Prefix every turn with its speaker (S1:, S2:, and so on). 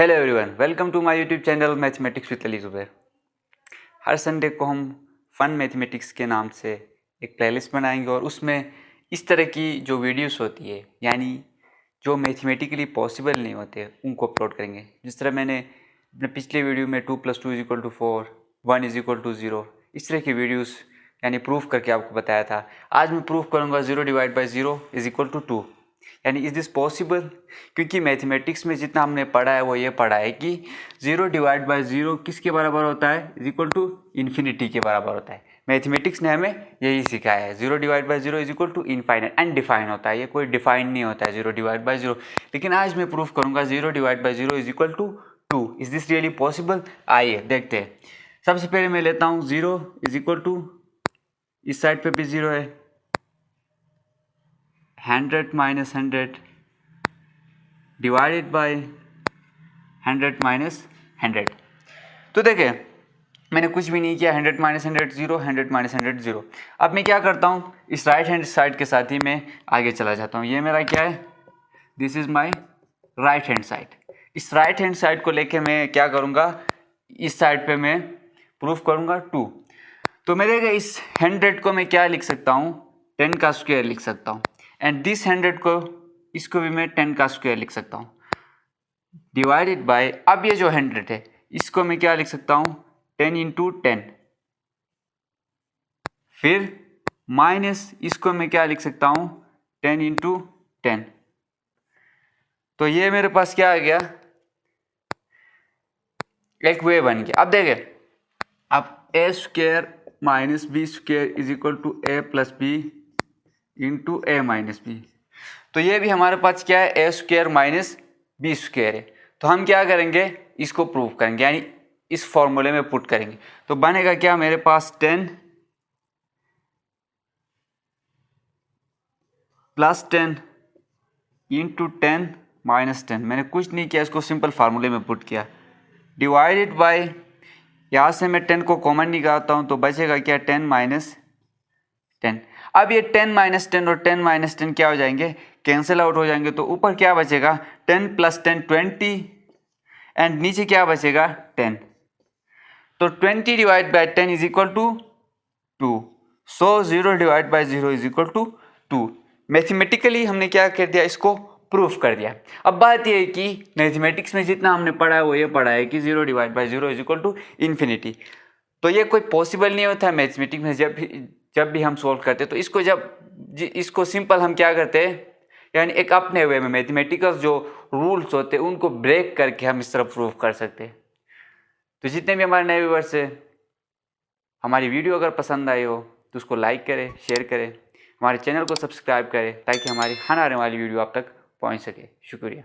S1: Hello everyone, welcome to my YouTube channel mathematics with Ali Zubair. हर Sunday को हम fun mathematics के नाम से एक प्लेलिस्ट बनाएंगे और उसमें इस तरह की जो वीडियोस होती है, यानी जो मैथमेटिकली पॉसिबल नहीं होते, उनको अपलोड करेंगे। जिस तरह मैंने अपने पिछले वीडियो में 2 + 2 = 4, 1 = 0 इस तरह की वीडियोस यानी प्रूफ करके आपको बताया था। आज मैं प्रूफ करूँगा 0/0 = 2, यानी इज़ दिस पॉसिबल। क्योंकि मैथमेटिक्स में जितना हमने पढ़ा है वो ये पढ़ा है कि 0/0 किसके बराबर होता है, =इन्फिनिटी के बराबर होता है। मैथमेटिक्स ने हमें यही सिखाया है। 0/0 इनफाइनाइट, अनडिफाइन होता है, ये कोई डिफाइन नहीं होता है 0/0। लेकिन आज मैं प्रूफ करूँगा 0/0 = 2। Is this really possible? आइए देखते हैं। सबसे पहले मैं लेता हूँ 0 = इस साइड पे भी 0 है, 100 - 100 डिवाइडेड बाय 100 - 100। तो देखें, मैंने कुछ भी नहीं किया। 100 - 100 0, 100 - 100 0। अब मैं क्या करता हूँ, इस राइट हैंड साइड के साथ ही मैं आगे चला जाता हूँ। ये मेरा क्या है, this is my right hand side. इस राइट हैंड साइड को लेके मैं क्या करूँगा, इस साइड पे मैं प्रूफ करूँगा 2। तो मेरे इस 100 को मैं क्या लिख सकता हूँ, 10 का स्क्वायर लिख सकता हूँ। एंड दिस 100 को, इसको भी मैं 10 का स्क्वायर लिख सकता हूँ, डिवाइडेड बाय, अब ये जो 100 है इसको मैं क्या लिख सकता हूँ, 10 × 10। फिर माइनस इसको मैं क्या लिख सकता हूँ, 10 × 10। तो ये मेरे पास क्या आ गया, एक वे बन गया। अब देखें, अब a² - b² = a + b × a - b। तो ये भी हमारे पास क्या है, a² - b² है। तो हम क्या करेंगे, इसको प्रूव करेंगे, यानी इस फॉर्मूले में पुट करेंगे। तो बनेगा क्या, मेरे पास 10 + 10 × 10 - 10, मैंने कुछ नहीं किया, इसको सिंपल फार्मूले में पुट किया, डिवाइडेड बाय, यहाँ से मैं 10 को कॉमन निकालता हूँ तो बचेगा क्या, 10 - 10। अब ये 10 - 10 और 10 - 10 क्या हो जाएंगे, कैंसिल आउट हो जाएंगे। तो ऊपर क्या बचेगा, 10 + 10 20, एंड नीचे क्या बचेगा, 10। तो 20 / 10 = 2। सो 0/0 = 2। मैथमेटिकली हमने क्या कर दिया, इसको प्रूफ कर दिया। अब बात यह है कि मैथमेटिक्स में जितना हमने पढ़ा है वो ये पढ़ा है कि 0/0 = इन्फिनिटी। तो ये कोई पॉसिबल नहीं होता है मैथमेटिक्स में। जब भी हम सोल्व करते हैं तो इसको सिंपल हम क्या करते हैं, यानी एक अपने वे में मैथमेटिकल जो रूल्स होते हैं उनको ब्रेक करके हम इस तरह प्रूव कर सकते हैं। तो जितने भी हमारे नए व्यूअर्स हैं, हमारी वीडियो अगर पसंद आई हो तो उसको लाइक करें, शेयर करें, हमारे चैनल को सब्सक्राइब करें ताकि हमारी हर आने वाली वीडियो आप तक पहुंच सके। शुक्रिया।